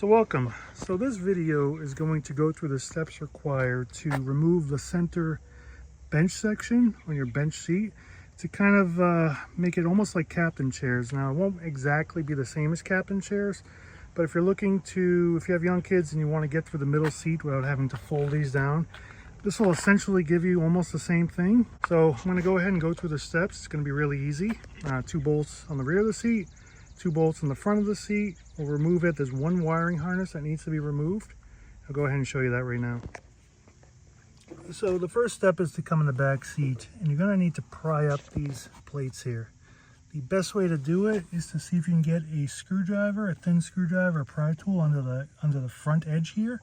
So welcome. So this video is going to go through the steps required to remove the center bench section on your bench seat to kind of make it almost like captain chairs. Now it won't exactly be the same as captain chairs, but if you have young kids and you want to get through the middle seat without having to fold these down, this will essentially give you almost the same thing. So I'm going to go ahead and go through the steps. It's going to be really easy. 2 bolts on the rear of the seat, 2 bolts in the front of the seat. We'll remove it. There's 1 wiring harness that needs to be removed. I'll go ahead and show you that right now. So the first step is to come in the back seat, and you're going to need to pry up these plates here. The best way to do it is to see if you can get a screwdriver, a thin screwdriver, a pry tool under the front edge here,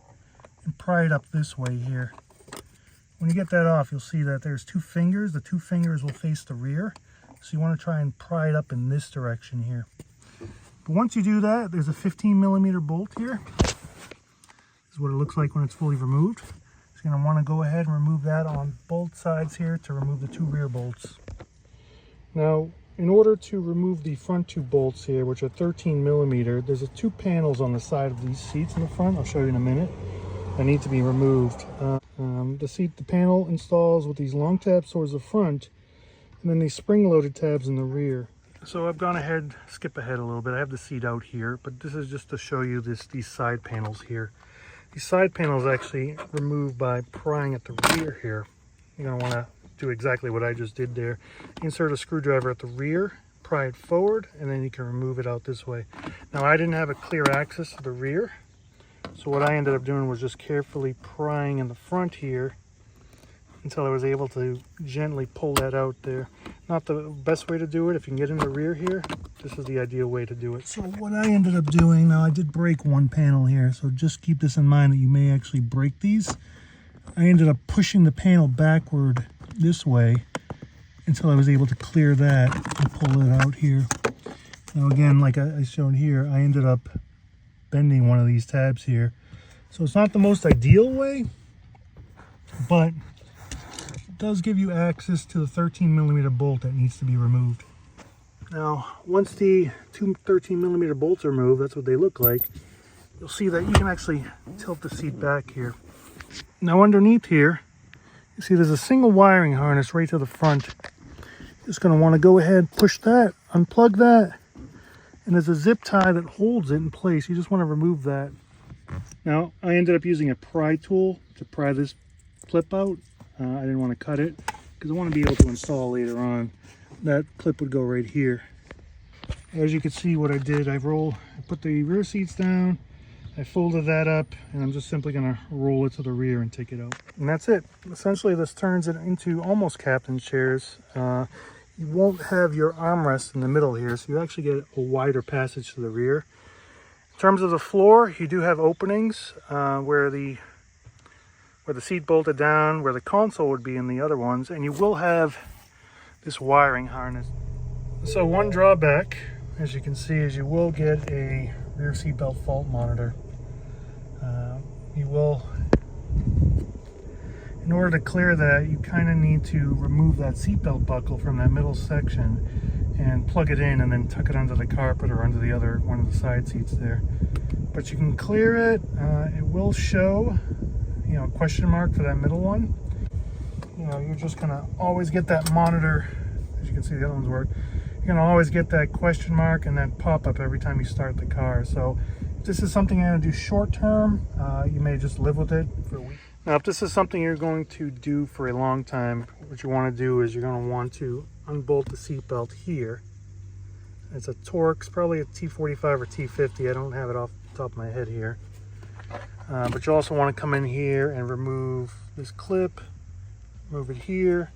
and pry it up this way here. When you get that off, you'll see that there's 2 fingers. The 2 fingers will face the rear, so you want to try and pry it up in this direction here. But once you do that, there's a 15mm bolt here. This is what it looks like when it's fully removed. So you're going to want to go ahead and remove that on both sides here to remove the 2 rear bolts. Now, in order to remove the front 2 bolts here, which are 13mm, there's 2 panels on the side of these seats in the front. I'll show you in a minute. That need to be removed. The panel installs with these long tabs towards the front, and then these spring-loaded tabs in the rear. So I've gone ahead, skip ahead a little bit. I have the seat out here, but this is just to show you these side panels here. These side panels actually remove by prying at the rear here. You're going to want to do exactly what I just did there. Insert a screwdriver at the rear, pry it forward, and then you can remove it out this way. Now I didn't have a clear access to the rear, so what I ended up doing was just carefully prying in the front here until I was able to gently pull that out there. Not the best way to do it. If you can get in the rear here, this is the ideal way to do it. So what I ended up doing, now I did break 1 panel here, so just keep this in mind that you may actually break these. I ended up pushing the panel backward this way until I was able to clear that and pull it out here. Now again, like I showed here, I ended up bending one of these tabs here. So it's not the most ideal way, but it does give you access to the 13mm bolt that needs to be removed. Now, once the 2 13mm bolts are removed, that's what they look like. You'll see that you can actually tilt the seat back here. Now underneath here, you see there's a single wiring harness right to the front. You're just going to want to go ahead, push that, unplug that, and there's a zip tie that holds it in place. You just want to remove that. Now, I ended up using a pry tool to pry this clip out. I didn't want to cut it because I want to be able to install later on. That clip would go right here. As you can see what I did, I put the rear seats down, I folded that up, and I'm just simply going to roll it to the rear and take it out. And that's it. Essentially, this turns it into almost captain chairs. You won't have your armrest in the middle here, so you actually get a wider passage to the rear. In terms of the floor, you do have openings where the seat bolted down, where the console would be in the other ones, and you will have this wiring harness. So one drawback, as you can see, is you will get a rear seat belt fault monitor. In order to clear that, you kind of need to remove that seatbelt buckle from that middle section and plug it in and then tuck it under the carpet or under one of the side seats there. But you can clear it. It will show, a question mark for that middle one. You're just gonna always get that monitor. As you can see, the other ones work. You're gonna always get that question mark and that pop-up every time you start the car. So if this is something you're gonna do short term, you may just live with it for a week. Now, if this is something you're going to do for a long time, what you want to do is you're going to want to unbolt the seatbelt here. It's a Torx, probably a T45 or T50. I don't have it off the top of my head here. But you also want to come in here and remove this clip, move it here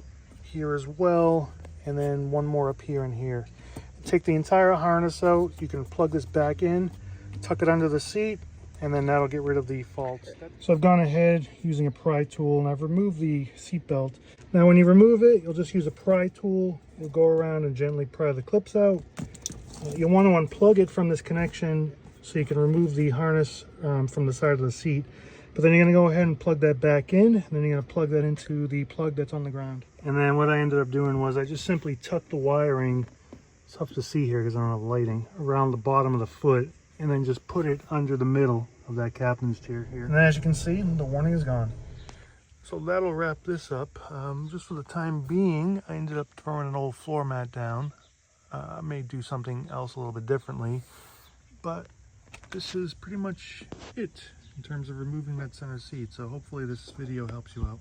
as well, and then one more up here and here. Take the entire harness out. You can plug this back in, tuck it under the seat, and then that'll get rid of the faults. So I've gone ahead using a pry tool and I've removed the seat belt. Now when you remove it, you'll just use a pry tool. You'll go around and gently pry the clips out. You'll want to unplug it from this connection so you can remove the harness from the side of the seat. But then you're going to go ahead and plug that back in, and then you're going to plug that into the plug that's on the ground. And then what I ended up doing was I just simply tucked the wiring, it's tough to see here because I don't have lighting, around the bottom of the foot, and then just put it under the middle. of that captain's chair here. And then as you can see, the warning is gone. So that'll wrap this up. Just for the time being, I ended up throwing an old floor mat down. I may do something else a little bit differently, but this is pretty much it in terms of removing that center seat. So hopefully this video helps you out.